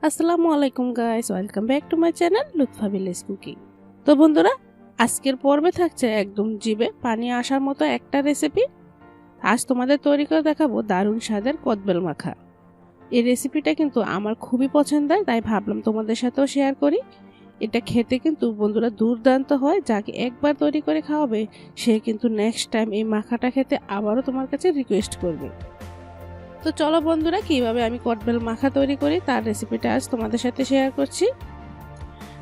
আসসালামু আলাইকুম guys, welcome back to my channel Lutfa village cooking. তো বন্ধুরা, আজকের পর্বে থাকছে একদম জিভে পানি আসার মতো একটা রেসিপি। আজ তোমাদের তৈরি করে দেখাবো দারুণ স্বাদের কদবেল মাখা। এই রেসিপিটা কিন্তু আমার খুবই পছন্দের, তাই ভাবলাম তোমাদের সাথেও শেয়ার করি। এটা খেতে কিন্তু বন্ধুরা দুর্দান্ত হয়। যাকে একবার তৈরি করে খাওয়াবে সে কিন্তু নেক্সট টাইম এই মাখাটা খেতে আবারও তোমার কাছে রিকোয়েস্ট করবে। তো চলো বন্ধুরা, কিভাবে আমি কদবেল মাখা তৈরি করি তার রেসিপিটা আজ তোমাদের সাথে শেয়ার করছি।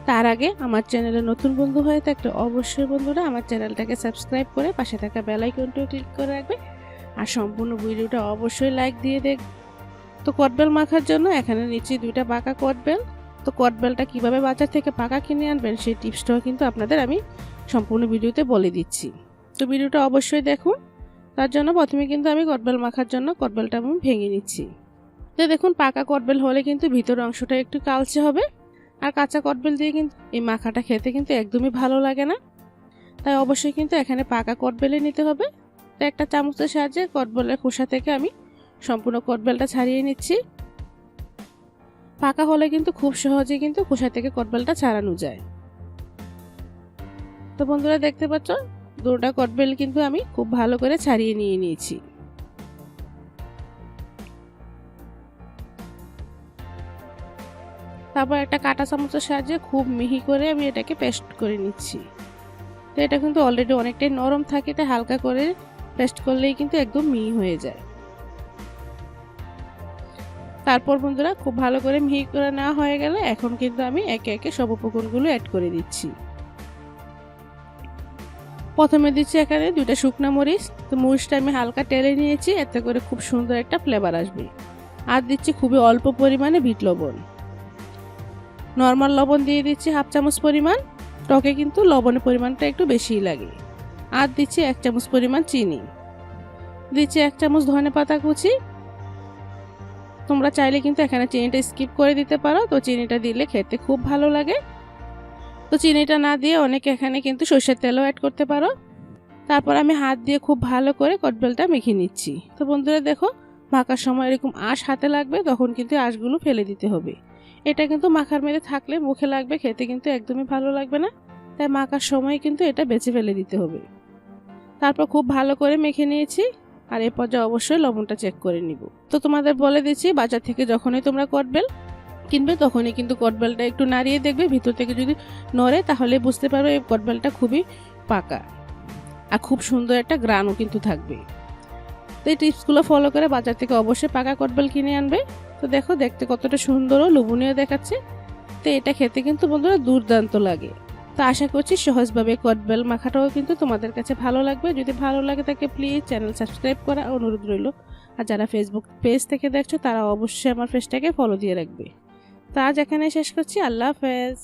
তার আগে আমার চ্যানেলে নতুন বন্ধু হয়ে থাকলে অবশ্যই বন্ধুরা আমার চ্যানেলটাকে সাবস্ক্রাইব করে পাশে থাকা বেল আইকনটিও ক্লিক করে রাখবে, আর সম্পূর্ণ ভিডিওটা অবশ্যই লাইক দিয়ে দেখবে। তো কদবেল মাখার জন্য এখানে নিচ্ছি 2টা পাকা কদবেল। তো কদবেলটা কিভাবে বাজার থেকে পাকা কিনে আনবেন সেই টিপসটাও কিন্তু আপনাদের আমি সম্পূর্ণ ভিডিওতে বলে দিচ্ছি। তো ভিডিওটা অবশ্যই দেখুন। তার জন্য প্রথমে কিন্তু আমি কদবেল মাখার জন্য কদবেলটা আমি ভেঙে নিচ্ছি। তো দেখুন, পাকা কদবেল হলে কিন্তু ভিতরের অংশটা একটু কালচে হবে, আর কাঁচা কদবেল দিয়ে কিন্তু এই মাখাটা খেতে কিন্তু একদমই ভালো লাগে না। তাই অবশ্যই কিন্তু এখানে পাকা কদবেলে নিতে হবে। তো একটা চামচের সাহায্যে কদবেলের খোসা থেকে আমি সম্পূর্ণ কদবেলটা ছাড়িয়ে নিচ্ছি। পাকা হলে কিন্তু খুব সহজে কিন্তু খোসা থেকে কদবেলটা ছাড়ানো যায়। তো বন্ধুরা দেখতে পাচ্ছ, 2টা কদবেল কিন্তু আমি খুব ভালো করে ছাড়িয়ে নিয়েছি। তারপর একটা কাঁটা চামচের সাহায্যে খুব মিহি করে আমি এটাকে পেস্ট করে নিচ্ছি। তো এটা কিন্তু অলরেডি অনেকটাই নরম থাকে, তাই হালকা করে পেস্ট করলেই কিন্তু একদম মিহি হয়ে যায়। তারপর বন্ধুরা, খুব ভালো করে মিহি করে নেওয়া হয়ে গেলে এখন কিন্তু আমি একে একে সব উপকরণগুলো অ্যাড করে দিচ্ছি। প্রথমে দিচ্ছি এখানে 2টা শুকনো মরিচ। তো মরিচটা আমি হালকা টেলে নিয়েছি, এতে করে খুব সুন্দর একটা ফ্লেভার আসবে। আর দিচ্ছি খুবই অল্প পরিমাণে বিট লবণ। নর্মাল লবণ দিয়ে দিচ্ছি 1/2 চামচ পরিমাণ। টকে কিন্তু লবণের পরিমাণটা একটু বেশিই লাগে। আর দিচ্ছি 1 চামচ পরিমাণ চিনি। দিচ্ছি 1 চামচ ধনেপাতা কুচি। তোমরা চাইলে কিন্তু এখানে চিনিটা স্কিপ করে দিতে পারো, তো চিনিটা দিলে খেতে খুব ভালো লাগে। তো চিনিটা না দিয়ে অনেকে এখানে কিন্তু সরষের তেলও অ্যাড করতে পারো। তারপর আমি হাত দিয়ে খুব ভালো করে কদবেলটা মেখে নিচ্ছি। তো বন্ধুরা দেখো, মাখার সময় এরকম আঁশ হাতে লাগবে, তখন কিন্তু আঁশগুলো ফেলে দিতে হবে। এটা কিন্তু মাখার মধ্যে থাকলে মুখে লাগবে, খেতে কিন্তু একদমই ভালো লাগবে না। তাই মাখার সময় কিন্তু এটা বেছে ফেলে দিতে হবে। তারপর খুব ভালো করে মেখে নিয়েছি, আর এ পর্যায়ে অবশ্যই লবণটা চেক করে নিব। তো তোমাদের বলে দিচ্ছি, বাজার থেকে যখনই তোমরা কদবেল কিনবে তখনই কিন্তু কদবেলটা একটু নাড়িয়ে দেখবে, ভিতর থেকে যদি নড়ে তাহলে বুঝতে পারো এই কদবেলটা খুবই পাকা, আর খুব সুন্দর একটা গ্রানও কিন্তু থাকবে। তো এই টিপসগুলো ফলো করে বাজার থেকে অবশ্যই পাকা কদবেল কিনে আনবে। তো দেখো, দেখতে কতটা সুন্দর ও লোভনীয় দেখাচ্ছে। তো এটা খেতে কিন্তু বন্ধুরা দুর্দান্ত লাগে। তো আশা করছি সহজভাবে কদবেল মাখাটাও কিন্তু তোমাদের কাছে ভালো লাগবে। যদি ভালো লাগে তাকে প্লিজ চ্যানেল সাবস্ক্রাইব করা অনুরোধ রইল। আর যারা ফেসবুক পেজ থেকে দেখছো তারা অবশ্যই আমার পেজটাকে ফলো দিয়ে রাখবে। তো আজ এখানে শেষ করছি। আল্লাহ হাফেজ।